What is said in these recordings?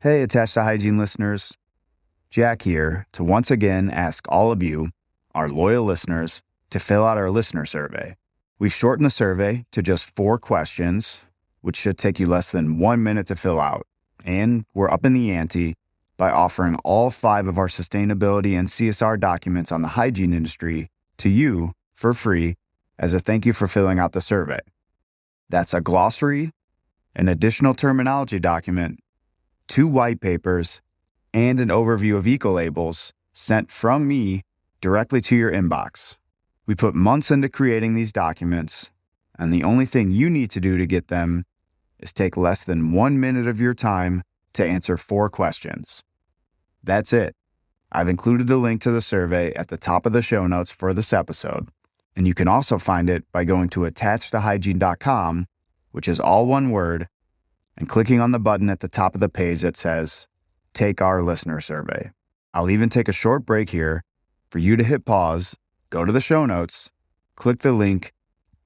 Hey, Attached to Hygiene listeners. Jack here to once again ask all of you, our loyal listeners, to fill out our listener survey. We've shortened the survey to just 4 questions, which should take you less than 1 minute to fill out. And we're up in the ante by offering all 5 of our sustainability and CSR documents on the hygiene industry to you for free as a thank you for filling out the survey. That's a glossary, an additional terminology document, 2 white papers, and an overview of eco-labels sent from me directly to your inbox. We put months into creating these documents, and the only thing you need to do to get them is take less than 1 minute of your time to answer 4 questions. That's it. I've included the link to the survey at the top of the show notes for this episode, and you can also find it by going to attachedtohygiene.com, which is all one word, and clicking on the button at the top of the page that says, Take Our Listener Survey. I'll even take a short break here for you to hit pause, go to the show notes, click the link,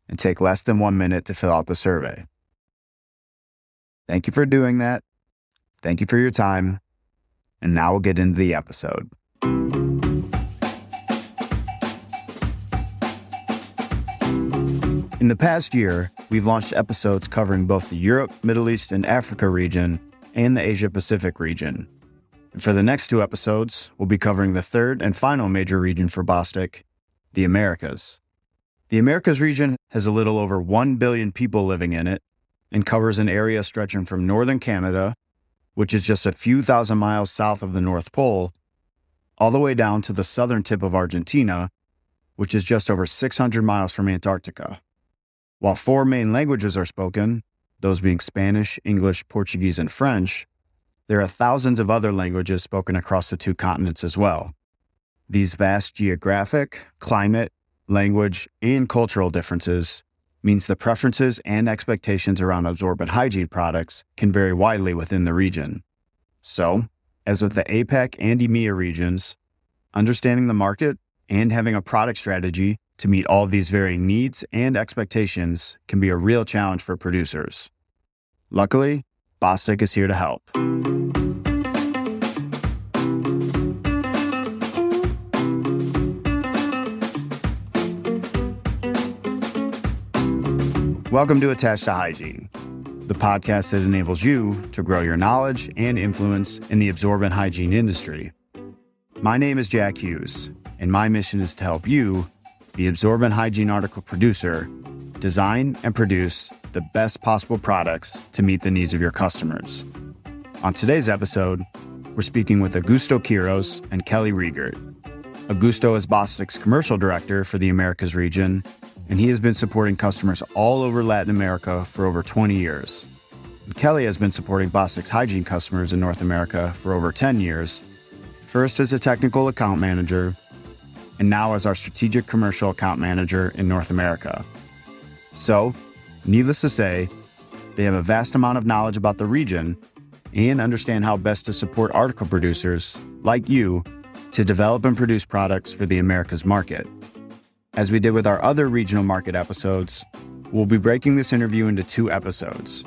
and take less than 1 minute to fill out the survey. Thank you for doing that. Thank you for your time. And now we'll get into the episode. In the past year, we've launched episodes covering both the Europe, Middle East, and Africa region and the Asia-Pacific region. And for the next 2 episodes, we'll be covering the third and final major region for Bostik, the Americas. The Americas region has a little over 1 billion people living in it and covers an area stretching from northern Canada, which is just a few thousand miles south of the North Pole, all the way down to the southern tip of Argentina, which is just over 600 miles from Antarctica. While 4 main languages are spoken, those being Spanish, English, Portuguese, and French, there are thousands of other languages spoken across the 2 continents as well. These vast geographic, climate, language, and cultural differences means the preferences and expectations around absorbent hygiene products can vary widely within the region. So, as with the APAC and EMEA regions, understanding the market and having a product strategy to meet all of these varying needs and expectations can be a real challenge for producers. Luckily, Bostik is here to help. Welcome to Attached to Hygiene, the podcast that enables you to grow your knowledge and influence in the absorbent hygiene industry. My name is Jack Hughes, and my mission is to help you, the absorbent hygiene article producer, design and produce the best possible products to meet the needs of your customers. On today's episode, we're speaking with Augusto Quiroz and Kelley Riegert. Augusto is Bostik's commercial director for the Americas region, and he has been supporting customers all over Latin America for over 20 years. And Kelley has been supporting Bostik's hygiene customers in North America for over 10 years, first as a technical account manager, and now as our strategic commercial account manager in North America. So, needless to say, they have a vast amount of knowledge about the region and understand how best to support article producers, like you, to develop and produce products for the Americas market. As we did with our other regional market episodes, we'll be breaking this interview into 2 episodes.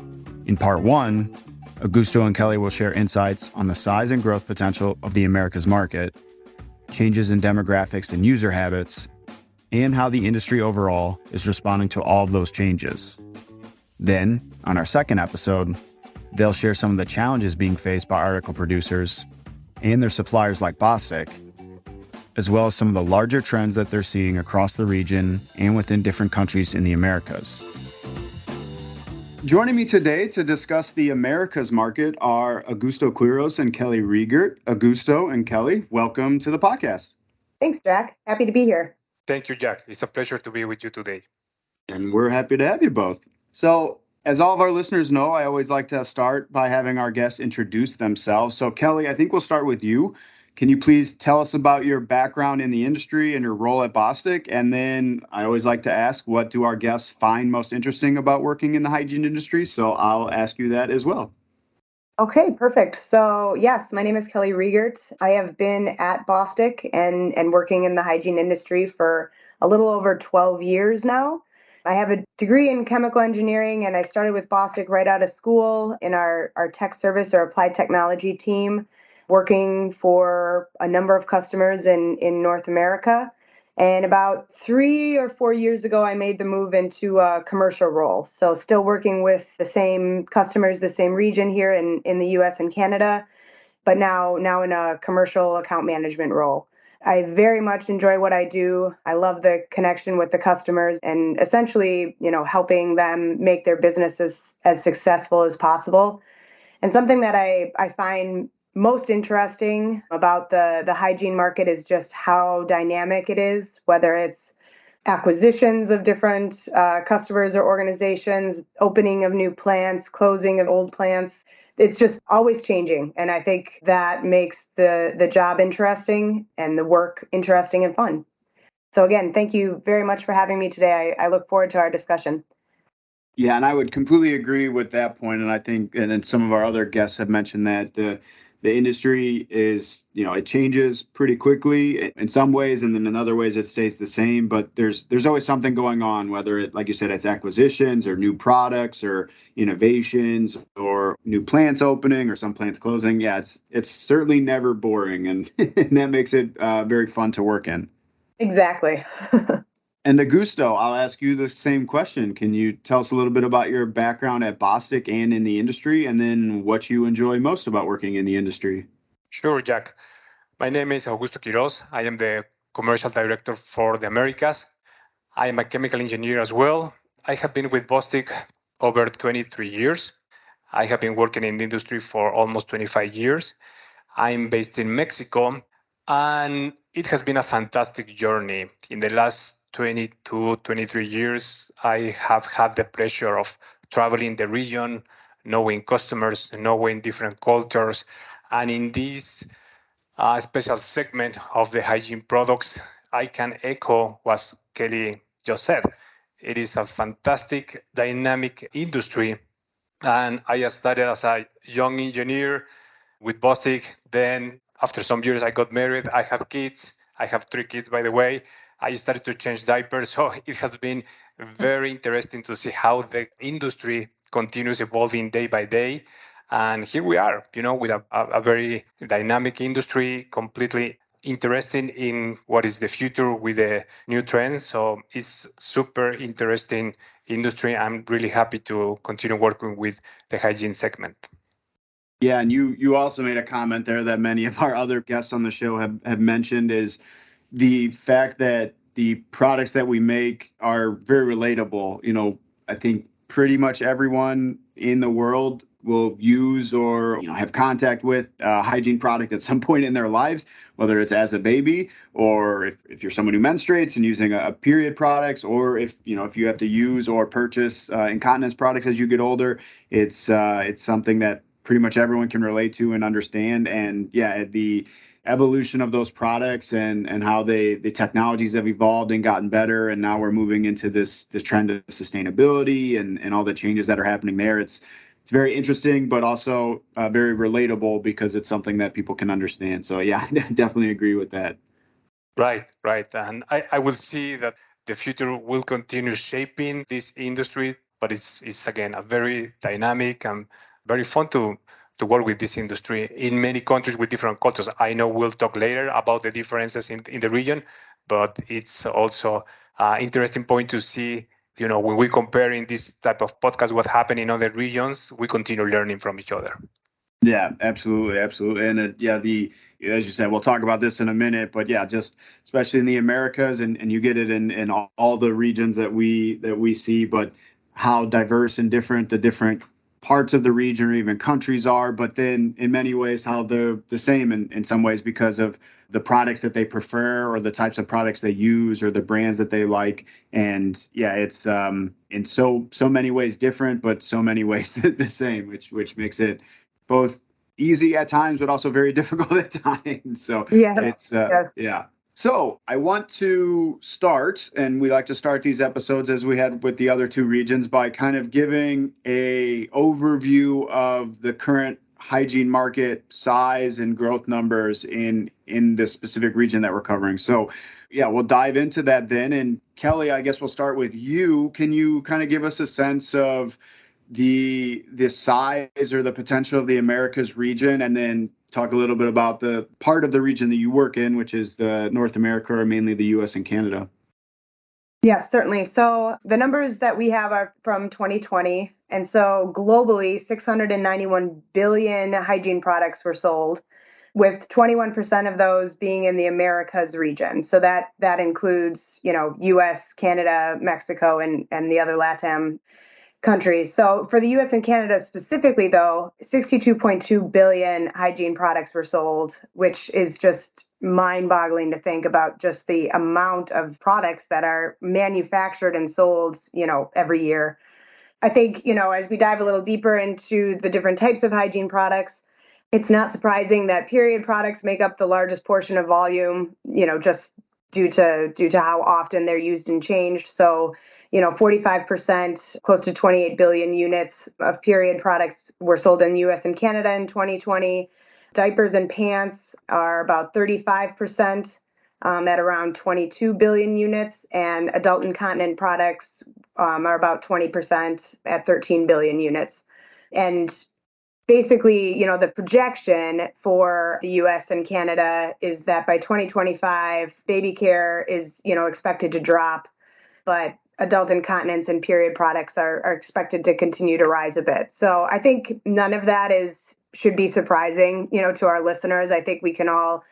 In part 1, Augusto and Kelley will share insights on the size and growth potential of the Americas market, changes in demographics and user habits, and how the industry overall is responding to all of those changes. Then, on our second episode, they'll share some of the challenges being faced by article producers and their suppliers like Bostik, as well as some of the larger trends that they're seeing across the region and within different countries in the Americas. Joining me today to discuss the Americas market are Augusto Quiroz and Kelley Riegert. Augusto and Kelley, welcome to the podcast. Thanks, Jack. Happy to be here. Thank you, Jack. It's a pleasure to be with you today. And we're happy to have you both. So, as all of our listeners know, I always like to start by having our guests introduce themselves. So, Kelley, I think we'll start with you. Can you please tell us about your background in the industry and your role at Bostik? And then I always like to ask, what do our guests find most interesting about working in the hygiene industry? So I'll ask you that as well. Okay, perfect. So yes, my name is Kelley Riegert. I have been at Bostik and working in the hygiene industry for a little over 12 years now. I have a degree in chemical engineering, and I started with Bostic right out of school in our tech service or applied technology team, working for a number of customers in North America. And about 3 or 4 years ago, I made the move into a commercial role. So still working with the same customers, the same region here in the US and Canada, but now in a commercial account management role. I very much enjoy what I do. I love the connection with the customers and essentially, helping them make their businesses as successful as possible. And something that I find most interesting about the hygiene market is just how dynamic it is, whether it's acquisitions of different customers or organizations, opening of new plants, closing of old plants. It's just always changing. And I think that makes the job interesting and the work interesting and fun. So again, thank you very much for having me today. I look forward to our discussion. Yeah, and I would completely agree with that point. And I think, and then some of our other guests have mentioned that the industry is, it changes pretty quickly in some ways, and then in other ways it stays the same. But there's always something going on, whether it, like you said, it's acquisitions or new products or innovations or new plants opening or some plants closing. Yeah, it's certainly never boring, and, and that makes it very fun to work in. Exactly. And Augusto, I'll ask you the same question. Can you tell us a little bit about your background at Bostic and in the industry, and then what you enjoy most about working in the industry? Sure, Jack. My name is Augusto Quiroz. I am the commercial director for the Americas. I am a chemical engineer as well. I have been with Bostic over 23 years. I have been working in the industry for almost 25 years. I'm based in Mexico, and it has been a fantastic journey. In the last 22, 23 years, I have had the pleasure of traveling the region, knowing customers, knowing different cultures. And in this special segment of the hygiene products, I can echo what Kelley just said. It is a fantastic, dynamic industry. And I started as a young engineer with Bostic. Then after some years, I got married. I have kids. I have 3 kids, by the way. I started to change diapers. So it has been very interesting to see how the industry continues evolving day by day. And here we are, with a very dynamic industry, completely interested in what is the future with the new trends. So it's super interesting industry. I'm really happy to continue working with the hygiene segment. Yeah, and you also made a comment there that many of our other guests on the show have mentioned, is the fact that the products that we make are very relatable. I think pretty much everyone in the world will use or have contact with a hygiene product at some point in their lives, whether it's as a baby or if you're someone who menstruates and using a period products, or if you have to use or purchase incontinence products as you get older. It's something that pretty much everyone can relate to and understand. And yeah, the evolution of those products and how the technologies have evolved and gotten better, and now we're moving into this trend of sustainability and all the changes that are happening there. It's very interesting, but also very relatable because it's something that people can understand. So yeah, I definitely agree with that. Right. And I will see that the future will continue shaping this industry, but it's again a very dynamic and very fun to work with this industry in many countries with different cultures. I know we'll talk later about the differences in the region, but it's also an interesting point to see, when we compare in this type of podcast what happened in other regions, we continue learning from each other. Yeah, absolutely. And as you said, we'll talk about this in a minute, but yeah, just especially in the Americas, and you get it in all the regions that we see, but how diverse and different the different parts of the region or even countries are, but then in many ways how they're the same in some ways because of the products that they prefer or the types of products they use or the brands that they like. And yeah, it's in so many ways different, but so many ways the same, which makes it both easy at times, but also very difficult at times. So it's yeah. So I want to start, and we like to start these episodes as we had with the other 2 regions by kind of giving a overview of the current hygiene market size and growth numbers in this specific region that we're covering. So yeah, we'll dive into that then. And Kelley, I guess we'll start with you. Can you kind of give us a sense of the size or the potential of the Americas region, and then talk a little bit about the part of the region that you work in, which is the North America, or mainly the US and Canada? Yes, certainly. So the numbers that we have are from 2020. And so globally, 691 billion hygiene products were sold, with 21% of those being in the Americas region. So that includes, US, Canada, Mexico, and the other LATAM countries. So for the US and Canada specifically, though, 62.2 billion hygiene products were sold, which is just mind-boggling to think about, just the amount of products that are manufactured and sold, every year. I think, as we dive a little deeper into the different types of hygiene products, it's not surprising that period products make up the largest portion of volume, just due to how often they're used and changed. So 45%, close to 28 billion units of period products were sold in the US and Canada in 2020. Diapers and pants are about 35%, at around 22 billion units, and adult incontinent products are about 20% at 13 billion units. And basically, the projection for the US and Canada is that by 2025, baby care is, expected to drop, but adult incontinence and period products are expected to continue to rise a bit. So I think none of that should be surprising, to our listeners. I think we can all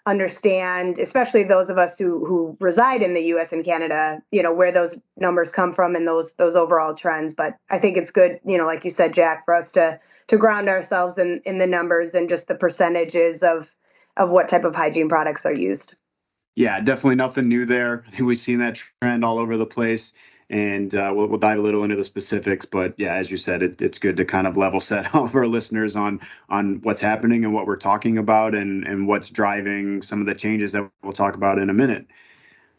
understand, especially those of us who reside in the US and Canada, where those numbers come from and those overall trends. But I think it's good, like you said, Jack, for us to ground ourselves in the numbers and just the percentages of what type of hygiene products are used. Yeah, definitely nothing new there. I think we've seen that trend all over the place, and we'll dive a little into the specifics. But yeah, as you said, it's good to kind of level set all of our listeners on what's happening and what we're talking about, and what's driving some of the changes that we'll talk about in a minute.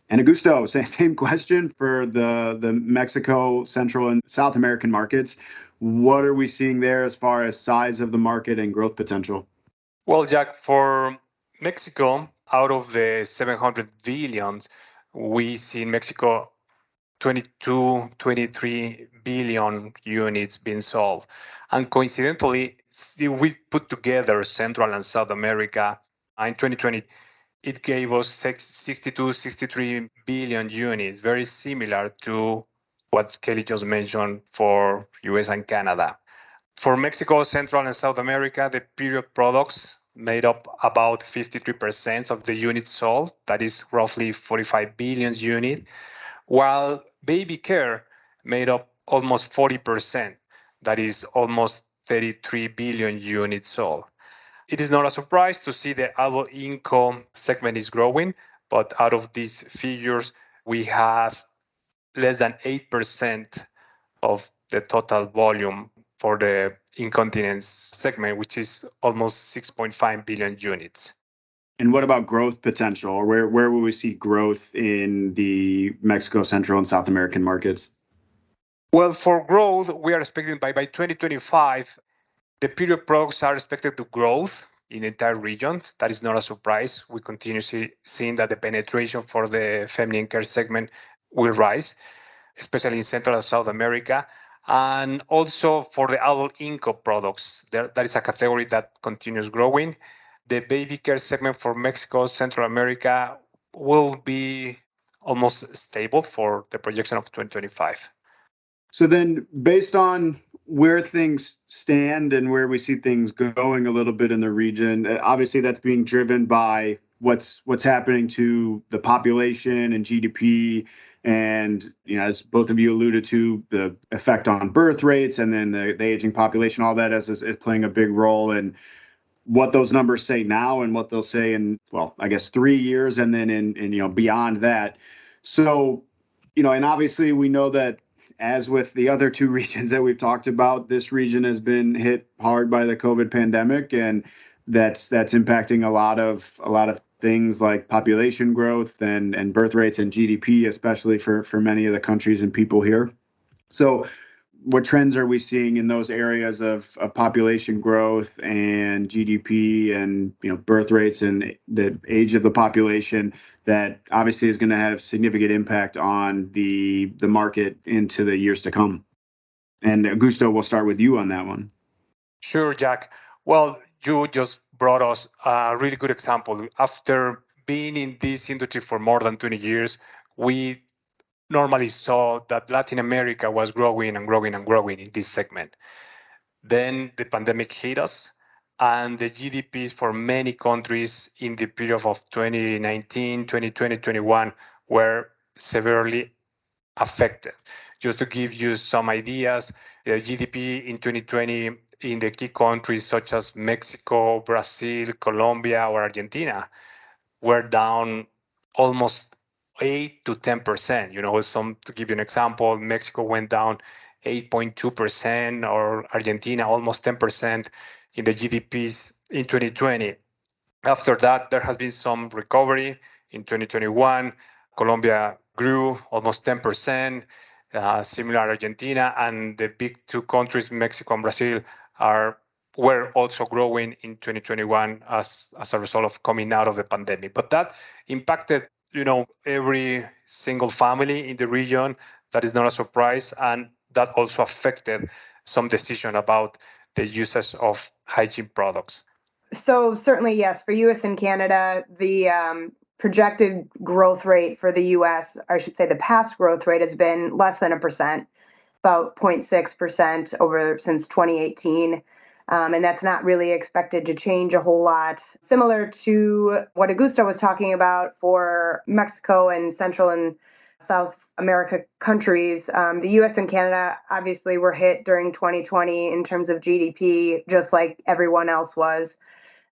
And Augusto, same question for the Mexico, Central, and South American markets. What are we seeing there as far as size of the market and growth potential? Well, Jack, for Mexico, out of the 700 billions, we see in Mexico 22, 23 billion units being sold. And coincidentally, we put together Central and South America in 2020. It gave us 62, 63 billion units, very similar to what Kelley just mentioned for US and Canada. For Mexico, Central and South America, the period products made up about 53% of the units sold. That is roughly 45 billion units, while baby care made up almost 40%. That is almost 33 billion units sold. It is not a surprise to see the adult income segment is growing, but out of these figures, we have less than 8% of the total volume for the incontinence segment, which is almost 6.5 billion units. And what about growth potential? Where will we see growth in the Mexico, Central, and South American markets? Well, for growth, we are expecting by 2025, the period products are expected to grow in the entire region. That is not a surprise. We continue seeing that the penetration for the feminine care segment will rise, especially in Central and South America. And also for the adult income products, that is a category that continues growing. The baby care segment for Mexico, Central America will be almost stable for the projection of 2025. So then, based on where things stand and where we see things going a little bit in the region, obviously that's being driven by what's happening to the population and GDP, and as both of you alluded to, the effect on birth rates, and then the aging population, all that is playing a big role in what those numbers say now and what they'll say in, well, I guess 3 years, and then in beyond that. So, and obviously we know that, as with the other two regions that we've talked about, this region has been hit hard by the COVID pandemic, and that's impacting a lot of things like population growth and birth rates and GDP, especially for many of the countries and people here. So what trends are we seeing in those areas of population growth and GDP and birth rates and the age of the population that obviously is going to have significant impact on the market into the years to come? And Augusto, we'll start with you on that one. Sure, Jack. Well, you just brought us a really good example. After being in this industry for more than 20 years, we normally saw that Latin America was growing and growing and growing in this segment. Then the pandemic hit us, and the GDPs for many countries in the period of 2019, 2020, 21 were severely affected. Just to give you some ideas, the GDP in 2020 in the key countries such as Mexico, Brazil, Colombia, or Argentina were down almost 8 to 10%. To give you an example, Mexico went down 8.2%, or Argentina almost 10% in the GDPs in 2020. After that, there has been some recovery in 2021. Colombia grew almost 10%, similar Argentina, and the big two countries, Mexico and Brazil, were also growing in 2021 as a result of coming out of the pandemic. But that impacted, every single family in the region. That is not a surprise, and that also affected some decision about the usage of hygiene products. So certainly, yes, for US and Canada, the projected growth rate for the US, or I should say the past growth rate, has been less than 1%, about 0.6% since 2018. And that's not really expected to change a whole lot. Similar to what Augusto was talking about for Mexico and Central and South America countries, the US and Canada obviously were hit during 2020 in terms of GDP, just like everyone else was.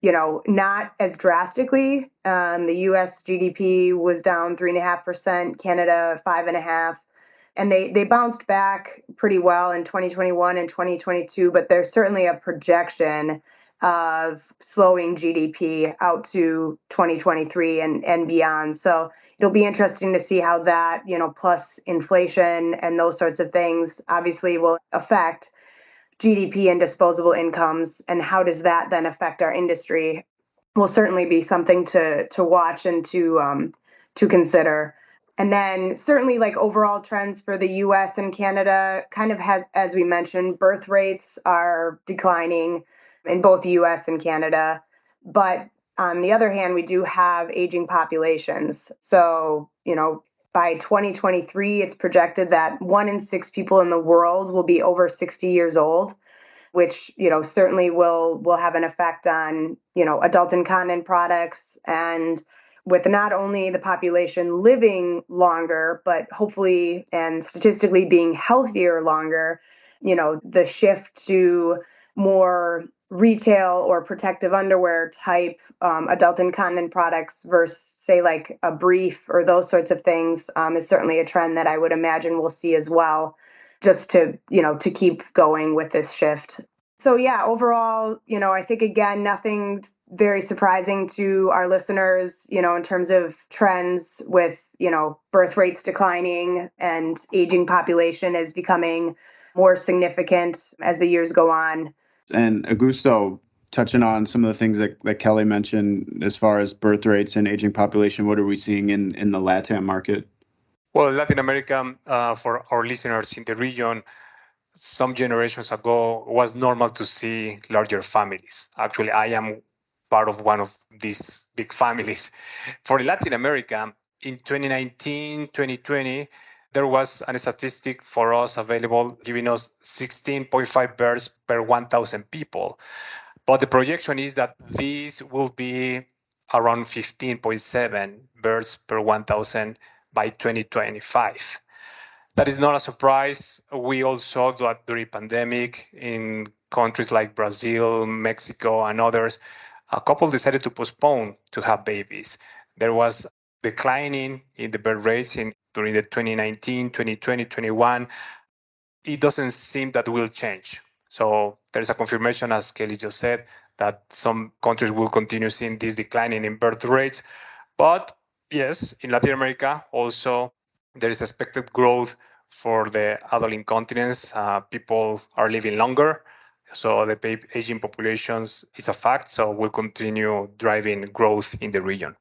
Not as drastically. The US GDP was down 3.5%, Canada 5.5%. And they bounced back pretty well in 2021 and 2022, but there's certainly a projection of slowing GDP out to 2023 and beyond. So it'll be interesting to see how that, plus inflation and those sorts of things obviously will affect GDP and disposable incomes, and how does that then affect our industry will certainly be something to watch and to consider. And then certainly like overall trends for the US and Canada kind of has, as we mentioned, birth rates are declining in both the US and Canada. But on the other hand, we do have aging populations. So, by 2023, it's projected that 1 in 6 people in the world will be over 60 years old, which, certainly will have an effect on, adult incontinent products, and with not only the population living longer, but hopefully and statistically being healthier longer, the shift to more retail or protective underwear type adult incontinent products versus, say, like a brief or those sorts of things is certainly a trend that I would imagine we'll see as well, just to keep going with this shift. So yeah, overall, I think, again, nothing very surprising to our listeners, in terms of trends with, birth rates declining and aging population is becoming more significant as the years go on. And Augusto, touching on some of the things that Kelley mentioned as far as birth rates and aging population, what are we seeing in the LATAM market? Well, Latin America, for our listeners in the region, some generations ago was normal to see larger families. Actually, I am part of one of these big families. For Latin America, in 2019, 2020, there was a statistic for us available giving us 16.5 births per 1,000 people. But the projection is that these will be around 15.7 births per 1,000 by 2025. That is not a surprise. We all saw that during pandemic in countries like Brazil, Mexico, and others, a couple decided to postpone to have babies. There was declining in the birth rates during the 2019, 2020, 21. It doesn't seem that will change. So there's a confirmation, as Kelley just said, that some countries will continue seeing this declining in birth rates. But yes, in Latin America also, there is expected growth for the adult incontinence. People are living longer, so the aging populations is a fact. So we'll continue driving growth in the region.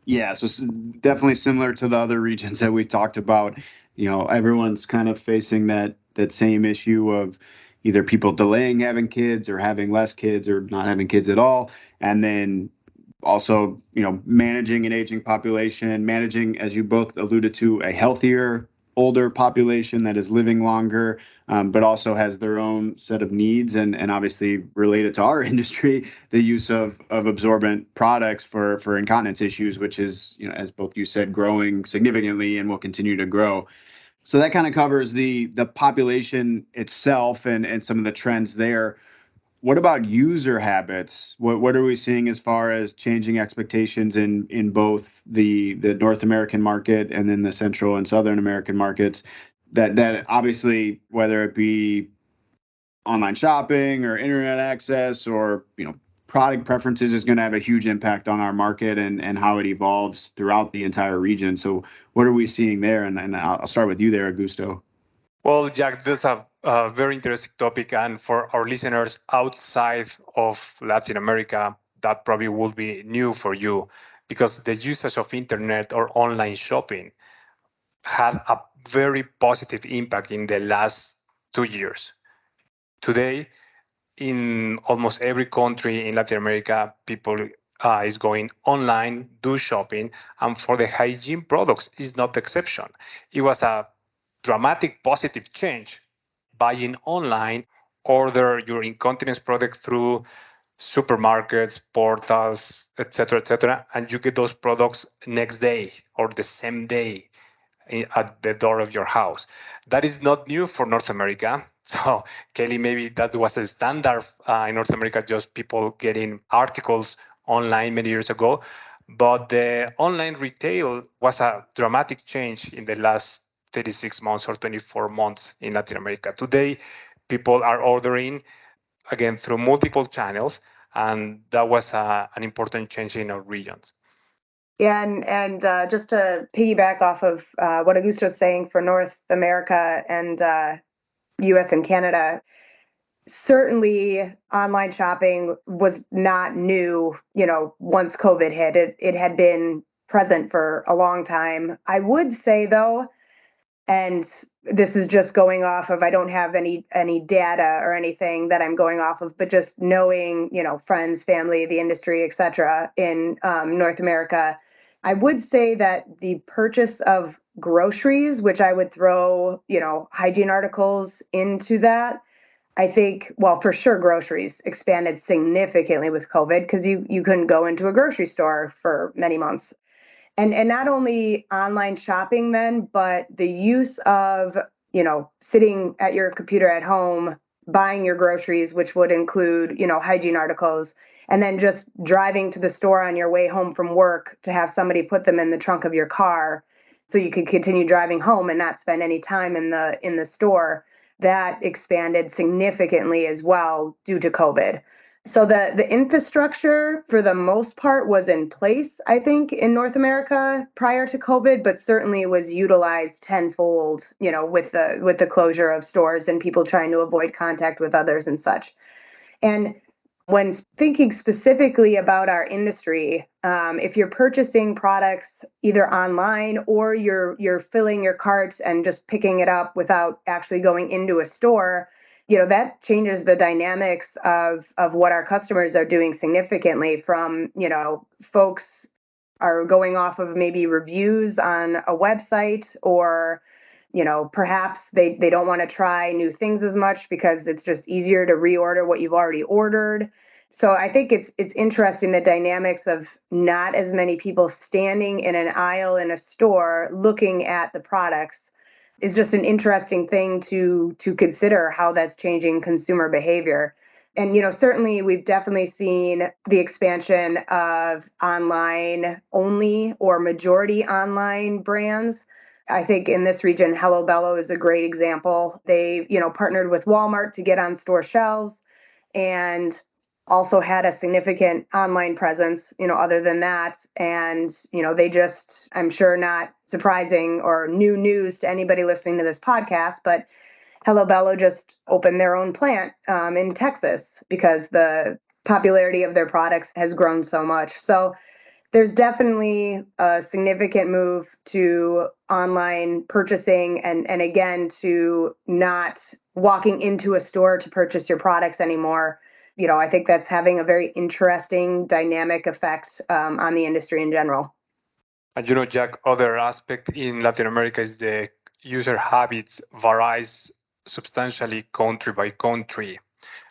Yeah, so definitely similar to the other regions that we talked about. Everyone's kind of facing that same issue of either people delaying having kids or having less kids or not having kids at all. And then also, managing an aging population, managing, as you both alluded to, a healthier, older population that is living longer, but also has their own set of needs and obviously related to our industry, the use of absorbent products for incontinence issues, which is, as both you said, growing significantly and will continue to grow. So that kind of covers the population itself and some of the trends there. What about user habits? What are we seeing as far as changing expectations in both the North American market and then the Central and Southern American markets? That obviously, whether it be online shopping or internet access or product preferences, is going to have a huge impact on our market and how it evolves throughout the entire region. So what are we seeing there? And I'll start with you there, Augusto. Well, Jack, this is a very interesting topic. And for our listeners outside of Latin America, that probably will be new for you because the usage of internet or online shopping had a very positive impact in the last 2 years. Today, in almost every country in Latin America, people is going online, do shopping, and for the hygiene products is not the exception. It was a dramatic positive change. Buying online, order your incontinence product through supermarkets, portals, etc., and you get those products next day or the same day at the door of your house. That is not new for North America. So, Kelley, maybe that was a standard in North America, just people getting articles online many years ago. But the online retail was a dramatic change in the last 36 months or 24 months in Latin America. Today, people are ordering, again, through multiple channels, and that was an important change in our regions. Yeah, and just to piggyback off of what Augusto was saying for North America and U.S. and Canada, certainly online shopping was not new, once COVID hit. It had been present for a long time. I would say, though, and this is just going off of, I don't have any data or anything that I'm going off of, but just knowing, friends, family, the industry, et cetera, in North America, I would say that the purchase of groceries, which I would throw, hygiene articles into that, I think, well, for sure, groceries expanded significantly with COVID because you couldn't go into a grocery store for many months. And not only online shopping then, but the use of, sitting at your computer at home, buying your groceries, which would include, hygiene articles, and then just driving to the store on your way home from work to have somebody put them in the trunk of your car so you could continue driving home and not spend any time in the store. That expanded significantly as well due to COVID. So the infrastructure for the most part was in place, I think, in North America prior to COVID, but certainly was utilized tenfold, with the closure of stores and people trying to avoid contact with others and such. And when thinking specifically about our industry, if you're purchasing products either online or you're filling your carts and just picking it up without actually going into a store, that changes the dynamics of what our customers are doing significantly. From, folks are going off of maybe reviews on a website, or perhaps they don't want to try new things as much because it's just easier to reorder what you've already ordered. So I think it's interesting, the dynamics of not as many people standing in an aisle in a store looking at the products is just an interesting thing to consider, how that's changing consumer behavior. And, certainly we've definitely seen the expansion of online only or majority online brands. I think in this region, Hello Bello is a great example. They, partnered with Walmart to get on store shelves, and also had a significant online presence, other than that. And, they just, I'm sure not surprising or new news to anybody listening to this podcast, but Hello Bello just opened their own plant in Texas because the popularity of their products has grown so much. So there's definitely a significant move to online purchasing and again, to not walking into a store to purchase your products anymore. I think that's having a very interesting dynamic effect on the industry in general. And Jack, other aspect in Latin America is the user habits varies substantially country by country.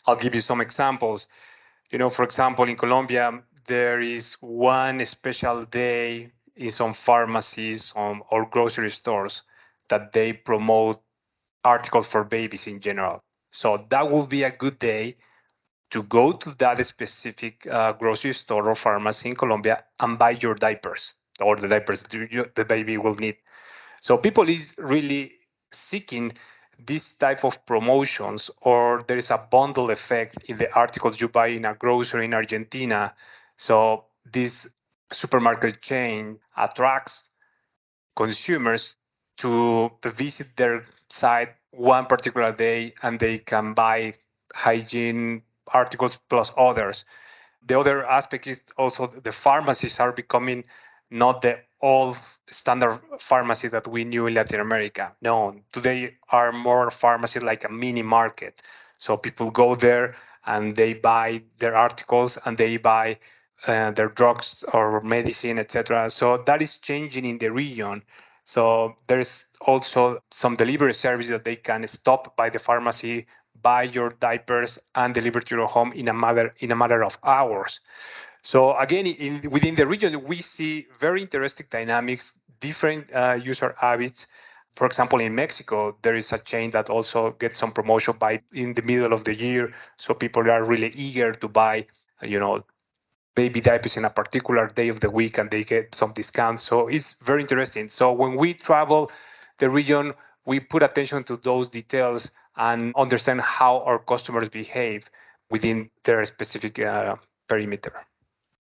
I'll give you some examples. For example, in Colombia, there is one special day in some pharmacies or grocery stores that they promote articles for babies in general. So that will be a good day to go to that specific grocery store or pharmacy in Colombia and buy your diapers or the diapers the baby will need. So people is really seeking this type of promotions, or there is a bundle effect in the articles you buy in a grocery in Argentina. So this supermarket chain attracts consumers to visit their site one particular day, and they can buy hygiene articles plus others. The other aspect is also the pharmacies are becoming not the old standard pharmacy that we knew in Latin America. No, today are more pharmacies like a mini market. So people go there and they buy their articles and they buy their drugs or medicine, etc. So that is changing in the region. So there's also some delivery service that they can stop by the pharmacy, buy your diapers, and deliver to your home in a matter of hours. So again, within the region, we see very interesting dynamics, different user habits. For example, in Mexico, there is a chain that also gets some promotion by in the middle of the year. So people are really eager to buy, baby diapers in a particular day of the week, and they get some discounts. So it's very interesting. So when we travel the region, we put attention to those details and understand how our customers behave within their specific perimeter.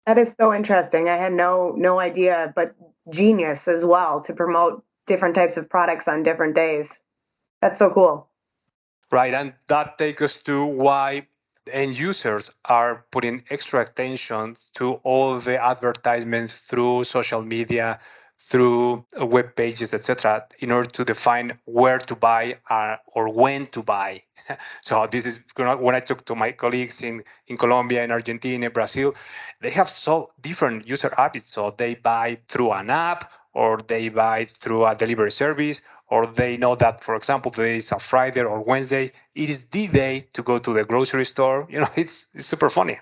That is so interesting. I had no idea, but genius as well to promote different types of products on different days. That's so cool. Right, and that takes us to why end users are putting extra attention to all the advertisements through social media, through web pages, etc., in order to define where to buy or when to buy. So this is when I talk to my colleagues in Colombia, in Argentina, Brazil, they have so different user habits. So they buy through an app, or they buy through a delivery service, or they know that, for example, today is a Friday or Wednesday. It is the day to go to the grocery store. It's super funny.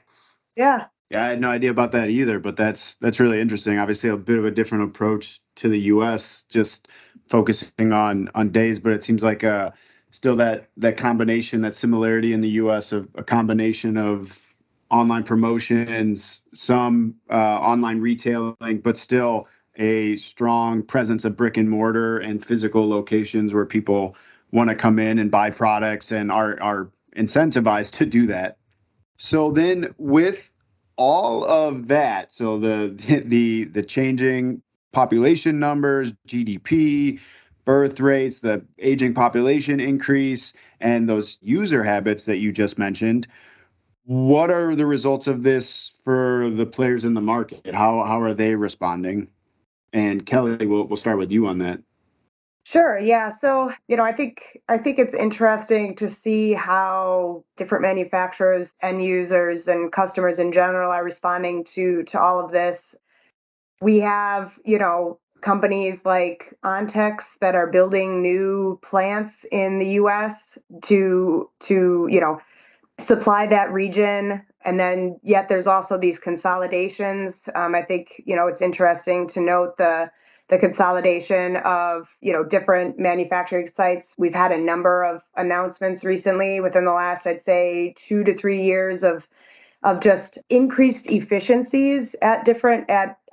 Yeah. Yeah, I had no idea about that either, but that's really interesting. Obviously, a bit of a different approach to the U.S., just focusing on days, but it seems like still that combination, that similarity in the U.S. of a combination of online promotions, some online retailing, but still a strong presence of brick and mortar and physical locations where people want to come in and buy products and are incentivized to do that. So then with all of that, so the changing population numbers, GDP, birth rates, the aging population increase, and those user habits that you just mentioned, what are the results of this for the players in the market? How are they responding? And Kelley, we'll start with you on that. Sure. Yeah. So, I think it's interesting to see how different manufacturers, end users, and customers in general are responding to all of this. We have, companies like Ontex that are building new plants in the US to supply that region. And then yet there's also these consolidations. I think, it's interesting to note the consolidation of, different manufacturing sites. We've had a number of announcements recently within the last, I'd say, 2 to 3 years of just increased efficiencies at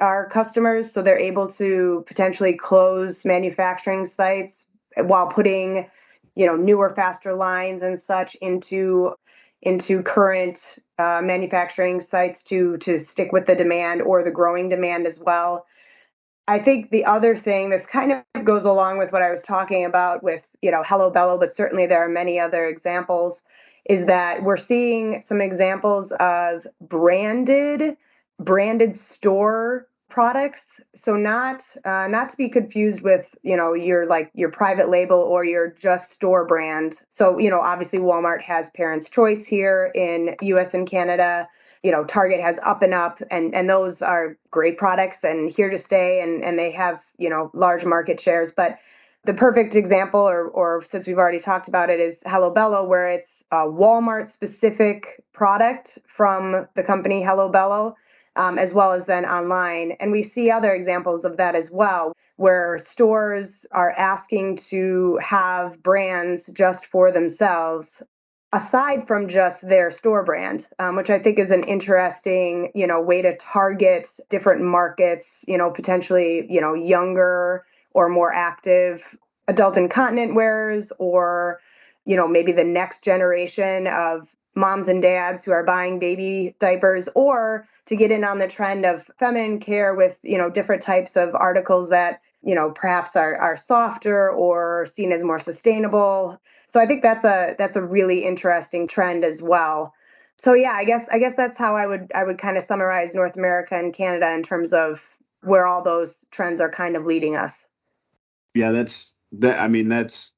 our customers. So they're able to potentially close manufacturing sites while putting, newer, faster lines and such into into current manufacturing sites to stick with the demand or the growing demand as well. I think the other thing, this kind of goes along with what I was talking about with, Hello Bello, but certainly there are many other examples, is that we're seeing some examples of branded store products. So not to be confused with, your private label or your just store brand. So, obviously Walmart has Parents' Choice here in US and Canada. Target has Up and Up, and those are great products and here to stay, and they have, large market shares. But the perfect example, or since we've already talked about it, is Hello Bello, where it's a Walmart specific product from the company Hello Bello, as well as then online. And we see other examples of that as well, where stores are asking to have brands just for themselves, aside from just their store brand, which I think is an interesting, way to target different markets, potentially, younger or more active adult incontinent wearers, or, maybe the next generation of moms and dads who are buying baby diapers, or to get in on the trend of feminine care with, different types of articles that, perhaps are softer or seen as more sustainable. So I think that's a really interesting trend as well. So yeah, I guess that's how I would kind of summarize North America and Canada in terms of where all those trends are kind of leading us. Yeah, that's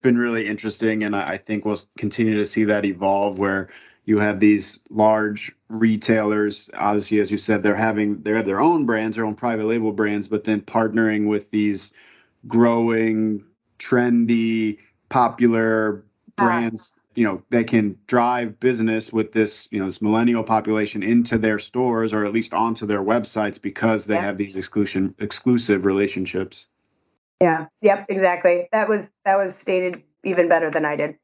been really interesting, and I think we'll continue to see that evolve, where you have these large retailers. Obviously, as you said, they have their own brands, their own private label brands, but then partnering with these growing, trendy, popular brands, that can drive business with this, this millennial population into their stores, or at least onto their websites, because they have these exclusive relationships. Yeah. Yep. Exactly. That was stated even better than I did.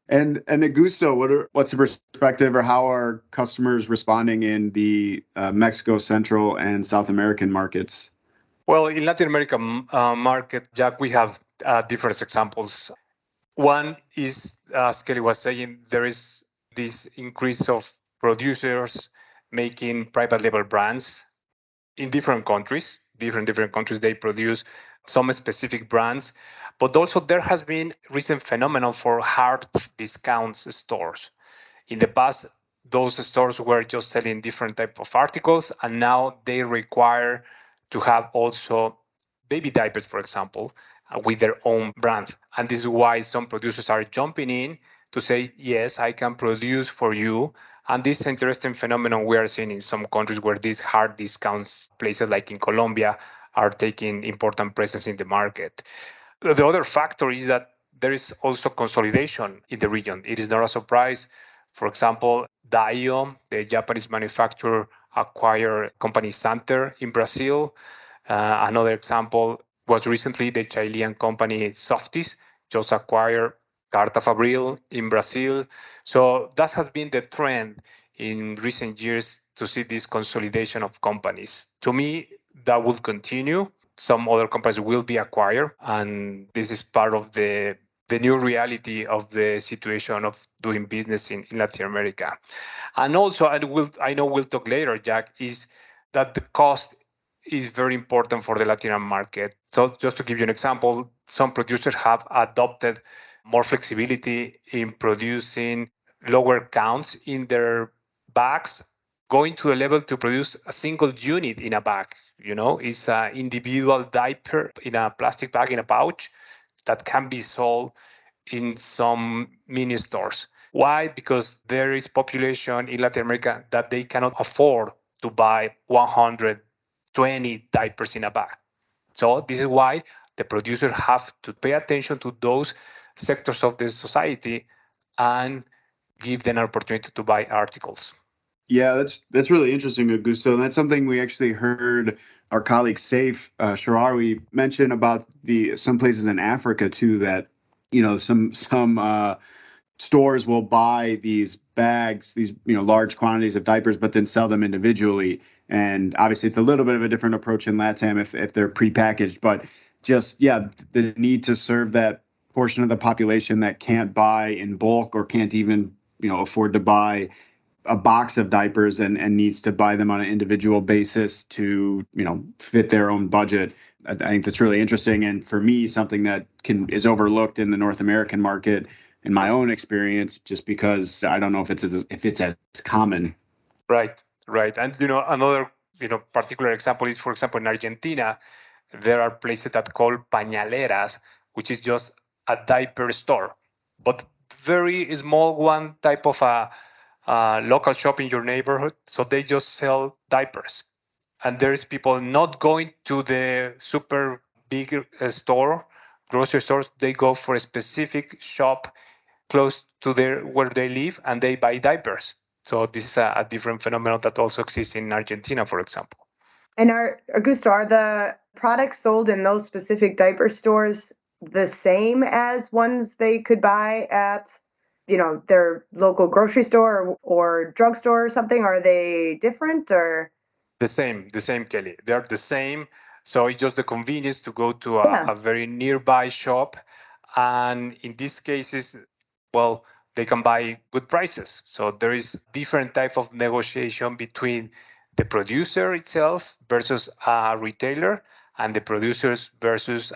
And Augusto, what's the perspective, or how are customers responding in the Mexico, Central, and South American markets? Well, in Latin America market, Jack, we have different examples. One is, as Kelley was saying, there is this increase of producers making private label brands in different countries. Different countries, they produce some specific brands. But also there has been recent phenomenon for hard discounts stores. In the past, those stores were just selling different type of articles, and now they require to have also baby diapers, for example, with their own brand. And this is why some producers are jumping in to say, yes, I can produce for you. And this interesting phenomenon we are seeing in some countries where these hard discounts places like in Colombia are taking important presence in the market. The other factor is that there is also consolidation in the region. It is not a surprise. For example, Dio, the Japanese manufacturer, acquired company Santer in Brazil. Another example was recently the Chilean company Softis just acquired Carta Fabril in Brazil. So that has been the trend in recent years, to see this consolidation of companies. To me, that will continue. Some other companies will be acquired, and this is part of the new reality of the situation of doing business in Latin America. And also, I know we'll talk later, Jack, is that the cost is very important for the Latin market. So just to give you an example, some producers have adopted more flexibility in producing lower counts in their bags, going to a level to produce a single unit in a bag. It's an individual diaper in a plastic bag in a pouch that can be sold in some mini stores. Why? Because there is population in Latin America that they cannot afford to buy 120 diapers in a bag. So this is why the producers have to pay attention to those sectors of the society and give them an opportunity to buy articles. Yeah, that's really interesting, Augusto. And that's something we actually heard our colleague Saif Sharawi mention about some places in Africa too, that some stores will buy these bags, these large quantities of diapers, but then sell them individually. And obviously, it's a little bit of a different approach in LATAM if they're prepackaged, but just the need to serve that portion of the population that can't buy in bulk or can't even, afford to buy a box of diapers and needs to buy them on an individual basis to, fit their own budget. I think that's really interesting. And for me, something that is overlooked in the North American market in my own experience, just because I don't know if it's as common. Right, right. And, another, particular example is, for example, in Argentina, there are places that call pañaleras, which is just a diaper store, but very small one type of a local shop in your neighborhood. So they just sell diapers. And there's people not going to the super big store, grocery stores. They go for a specific shop close to where they live, and they buy diapers. So this is a different phenomenon that also exists in Argentina, for example. And Augusto, are the products sold in those specific diaper stores the same as ones they could buy at, their local grocery store or drugstore or something? Are they different or? The same, Kelley. They're the same. So it's just the convenience to go to a very nearby shop. And in these cases, well, they can buy good prices. So there is different type of negotiation between the producer itself versus a retailer, and the producers versus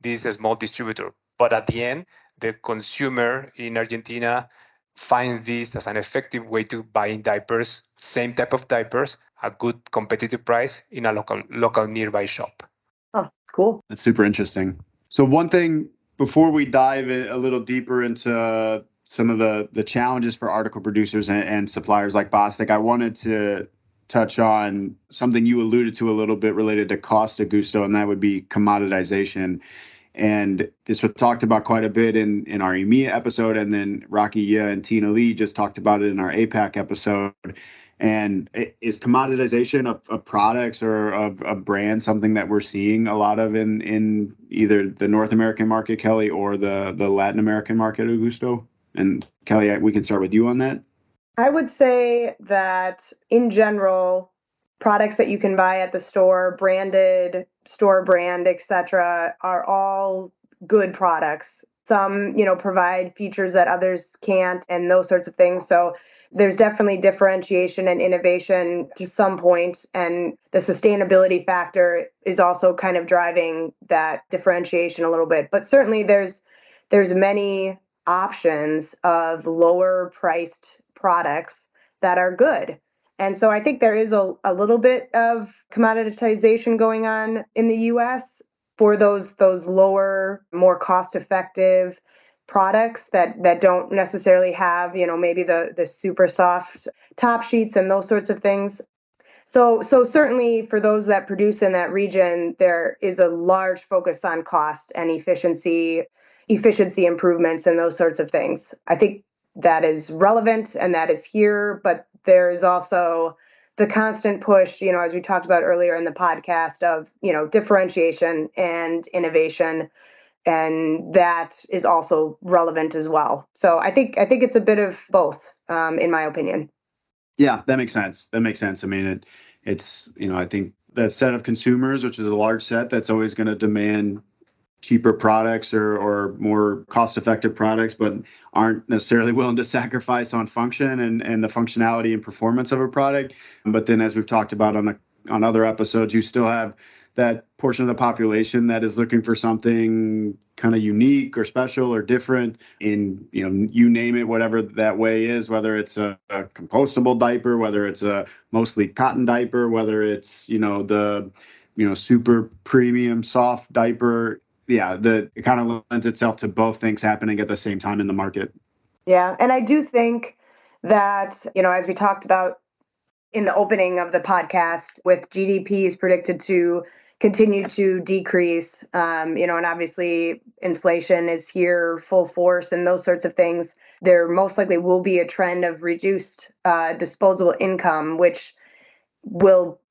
this small distributor. But at the end, the consumer in Argentina finds this as an effective way to buy diapers, same type of diapers, a good competitive price in a local nearby shop. Oh, cool. That's super interesting. So one thing, before we dive a little deeper into some of the challenges for article producers and suppliers like Bostik, I wanted to touch on something you alluded to a little bit related to cost, Augusto, and that would be commoditization. And this was talked about quite a bit in our EMEA episode, and then Rocky Yeh and Tina Lee just talked about it in our APAC episode. And is commoditization of products or of brands something that we're seeing a lot of in either the North American market, Kelley, or the Latin American market, Augusto? And Kelley, we can start with you on that. I would say that in general, products that you can buy at the store, branded, store brand, etc., are all good products. Some, provide features that others can't and those sorts of things. So there's definitely differentiation and innovation to some point, and the sustainability factor is also kind of driving that differentiation a little bit. But certainly there's many options of lower priced products that are good. And so I think there is a little bit of commoditization going on in the US for those lower, more cost-effective products that don't necessarily have, maybe the super soft top sheets and those sorts of things. So certainly for those that produce in that region, there is a large focus on cost and efficiency improvements and those sorts of things. I think that is relevant and that is here, but there's also the constant push, as we talked about earlier in the podcast, of, differentiation and innovation. And that is also relevant as well. So I think it's a bit of both, in my opinion. Yeah, that makes sense. I mean, it's, I think that set of consumers, which is a large set, that's always going to demand cheaper products or more cost-effective products, but aren't necessarily willing to sacrifice on function and the functionality and performance of a product. But then, as we've talked about on other episodes, you still have that portion of the population that is looking for something kind of unique or special or different in, you name it, whatever that way is, whether it's a compostable diaper, whether it's a mostly cotton diaper, whether it's, the, super premium soft diaper. Yeah, it kind of lends itself to both things happening at the same time in the market. Yeah, and I do think that, as we talked about in the opening of the podcast, with GDP is predicted to continue to decrease, and obviously inflation is here full force and those sorts of things, there most likely will be a trend of reduced disposable income, which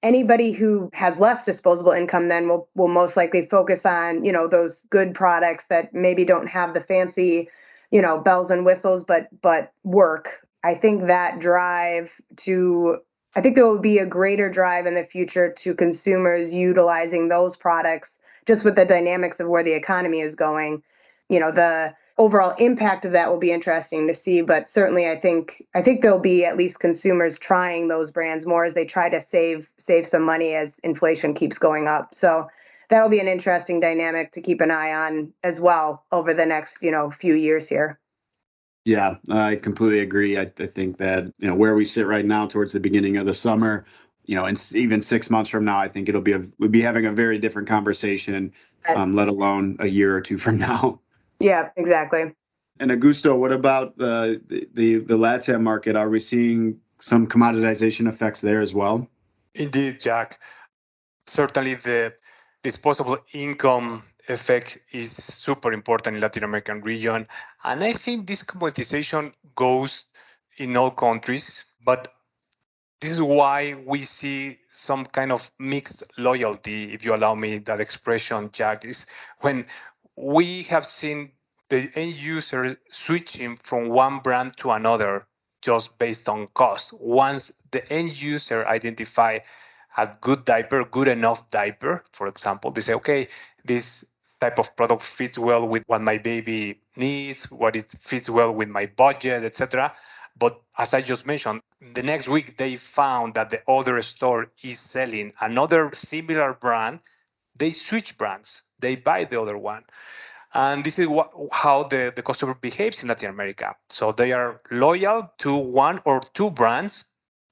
anybody who has less disposable income then will most likely focus on, those good products that maybe don't have the fancy, bells and whistles, but work. I think there will be a greater drive in the future to consumers utilizing those products, just with the dynamics of where the economy is going, the overall impact of that will be interesting to see. But certainly, I think there'll be at least consumers trying those brands more as they try to save some money as inflation keeps going up. So that'll be an interesting dynamic to keep an eye on as well over the next, few years here. Yeah, I completely agree. I think that, where we sit right now towards the beginning of the summer, and even 6 months from now, I think we'll be having a very different conversation, let alone a year or two from now. Yeah, exactly. And Augusto, what about the LATAM market? Are we seeing some commoditization effects there as well? Indeed, Jack. Certainly the disposable income effect is super important in Latin American region. And I think this commoditization goes in all countries, but this is why we see some kind of mixed loyalty, if you allow me that expression, Jack, is when we have seen the end user switching from one brand to another just based on cost. Once the end user identify a good enough diaper, for example, they say, okay, this type of product fits well with what my baby needs, it fits well with my budget, etc. But as I just mentioned, the next week they found that the other store is selling another similar brand. They switch brands. They buy the other one. And this is how the customer behaves in Latin America. So they are loyal to one or two brands,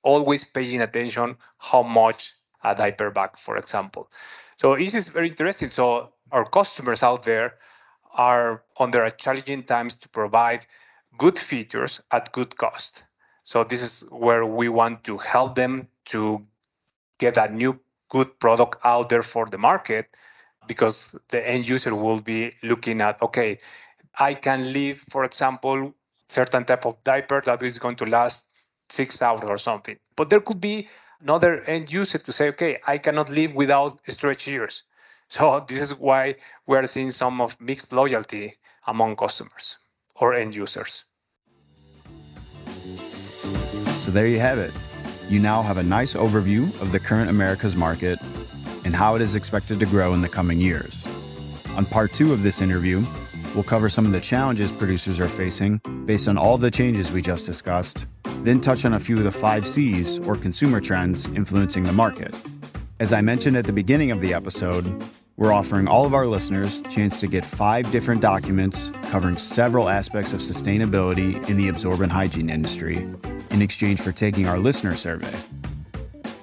always paying attention how much a diaper bag, for example. So this is very interesting. So our customers out there are under challenging times to provide good features at good cost. So this is where we want to help them to get a new good product out there for the market, because the end user will be looking at, okay, I can leave, for example, certain type of diaper that is going to last 6 hours or something. But there could be another end user to say, okay, I cannot live without stretch ears. So this is why we're seeing some of mixed loyalty among customers or end users. So there you have it. You now have a nice overview of the current Americas market and how it is expected to grow in the coming years. On part 2 of this interview, we'll cover some of the challenges producers are facing based on all the changes we just discussed, then touch on a few of the 5 C's or consumer trends influencing the market. As I mentioned at the beginning of the episode, we're offering all of our listeners a chance to get 5 different documents covering several aspects of sustainability in the absorbent hygiene industry in exchange for taking our listener survey.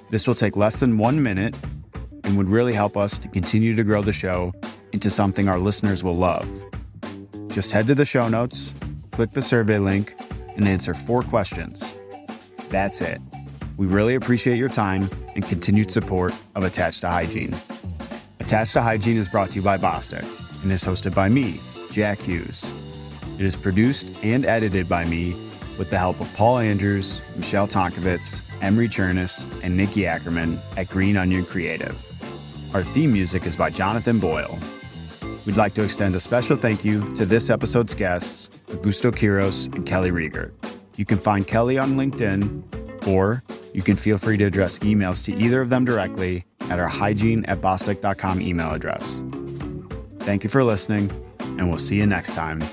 This will take less than 1 minute and would really help us to continue to grow the show into something our listeners will love. Just head to the show notes, click the survey link, and answer 4 questions. That's it. We really appreciate your time and continued support of Attached to Hygiene. Attached to Hygiene is brought to you by Bostic and is hosted by me, Jack Hughes. It is produced and edited by me with the help of Paul Andrews, Michelle Tonkovitz, Emery Chernis, and Nikki Ackerman at Green Onion Creative. Our theme music is by Jonathan Boyle. We'd like to extend a special thank you to this episode's guests, Augusto Quiroz and Kelley Riegert. You can find Kelley on LinkedIn, or you can feel free to address emails to either of them directly at our hygiene@bostic.com email address. Thank you for listening, and we'll see you next time.